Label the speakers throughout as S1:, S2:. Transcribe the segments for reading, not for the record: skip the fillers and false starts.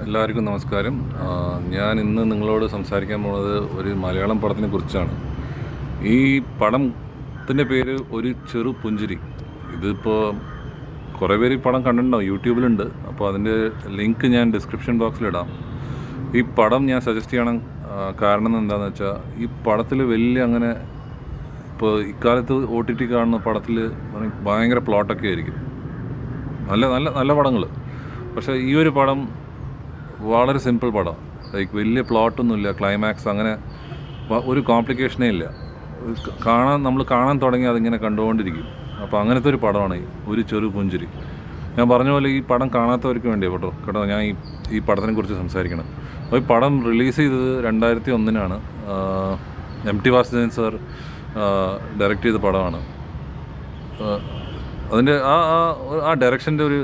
S1: എല്ലാവർക്കും നമസ്കാരം. ഞാൻ ഇന്ന് നിങ്ങളോട് സംസാരിക്കാൻ പോകുന്നത് ഒരു മലയാളം പടത്തിനെ കുറിച്ചാണ്. ഈ പടത്തിൻ്റെ പേര് ഒരു ചെറു പുഞ്ചിരി. ഇതിപ്പോൾ കുറേ പേര് ഈ പടം കണ്ടിട്ടുണ്ടാവും, യൂട്യൂബിലുണ്ട്. അപ്പോൾ അതിൻ്റെ ലിങ്ക് ഞാൻ ഡിസ്ക്രിപ്ഷൻ ബോക്സിലിടാം. ഈ പടം ഞാൻ സജസ്റ്റ് ചെയ്യണം കാരണം എന്താണെന്ന് വെച്ചാൽ, ഈ പടത്തിൽ വലിയ അങ്ങനെ ഇപ്പോൾ ഇക്കാലത്ത് OTT കാണുന്ന പടത്തിൽ ഭയങ്കര പ്ലോട്ടൊക്കെ ആയിരിക്കും, നല്ല നല്ല നല്ല പടങ്ങൾ. പക്ഷേ ഈ ഒരു പടം വളരെ സിമ്പിൾ പടം. ലൈക്ക് വലിയ പ്ലോട്ടൊന്നുമില്ല, ക്ലൈമാക്സ് അങ്ങനെ ഒരു കോംപ്ലിക്കേഷനേ ഇല്ല. നമ്മൾ കാണാൻ തുടങ്ങി അതിങ്ങനെ കണ്ടുകൊണ്ടിരിക്കും. അപ്പോൾ അങ്ങനത്തെ ഒരു പടമാണ് ഒരു ചെറു പുഞ്ചിരി. ഞാൻ പറഞ്ഞ പോലെ ഈ പടം കാണാത്തവർക്ക് വേണ്ടിയാണ് കേട്ടോ ഞാൻ ഈ പടത്തിനെ കുറിച്ച് സംസാരിക്കണം. അപ്പോൾ ഈ പടം റിലീസ് ചെയ്തത് 2001 MT വാസുദേവൻ സാർ ഡയറക്റ്റ് ചെയ്ത പടമാണ്. അതിൻ്റെ ആ ഡയറക്ഷൻ്റെ ഒരു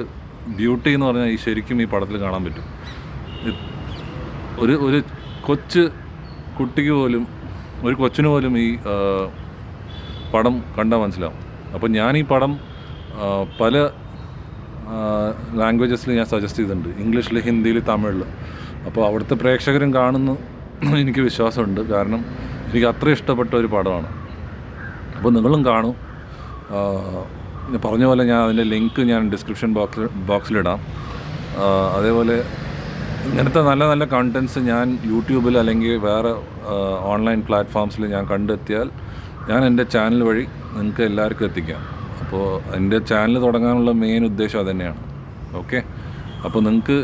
S1: ബ്യൂട്ടി എന്ന് പറഞ്ഞാൽ ശരിക്കും ഈ പടത്തിൽ കാണാൻ പറ്റും. ഒരു കുട്ടിക്ക് പോലും, ഒരു കൊച്ചിന് പോലും ഈ പടം കണ്ടാൽ മനസ്സിലാവും. അപ്പോൾ ഞാൻ ഈ പടം പല ലാംഗ്വേജസിൽ ഞാൻ സജസ്റ്റ് ചെയ്തിട്ടുണ്ട്, ഇംഗ്ലീഷിൽ, ഹിന്ദിയിൽ, തമിഴിൽ. അപ്പോൾ അവിടുത്തെ പ്രേക്ഷകരും കാണുന്നു എനിക്ക് വിശ്വാസമുണ്ട്, കാരണം എനിക്ക് അത്ര ഇഷ്ടപ്പെട്ട ഒരു പടമാണ്. അപ്പോൾ നിങ്ങളും കാണൂ. പറഞ്ഞ പോലെ ഞാൻ അതിൻ്റെ ലിങ്ക് ഞാൻ ഡിസ്ക്രിപ്ഷൻ ബോക്സിലിടാം. അതേപോലെ ഇങ്ങനത്തെ നല്ല നല്ല കണ്ടൻറ്റ്സ് ഞാൻ യൂട്യൂബിൽ അല്ലെങ്കിൽ വേറെ ഓൺലൈൻ പ്ലാറ്റ്ഫോംസിൽ ഞാൻ കണ്ടെത്തിയാൽ ഞാൻ എൻ്റെ ചാനൽ വഴി നിങ്ങൾക്ക് എല്ലാവർക്കും എത്തിക്കാം. അപ്പോൾ എൻ്റെ ചാനൽ തുടങ്ങാനുള്ള മെയിൻ ഉദ്ദേശം അതുതന്നെയാണ്. ഓക്കെ, അപ്പോൾ നിങ്ങൾക്ക്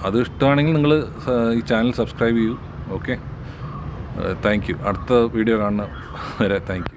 S1: അത് ഇഷ്ടമാണെങ്കിൽ നിങ്ങൾ ഈ ചാനൽ സബ്സ്ക്രൈബ് ചെയ്യൂ. Okay, thank you. അടുത്ത വീഡിയോ കാണുന്ന വരെ താങ്ക് യു.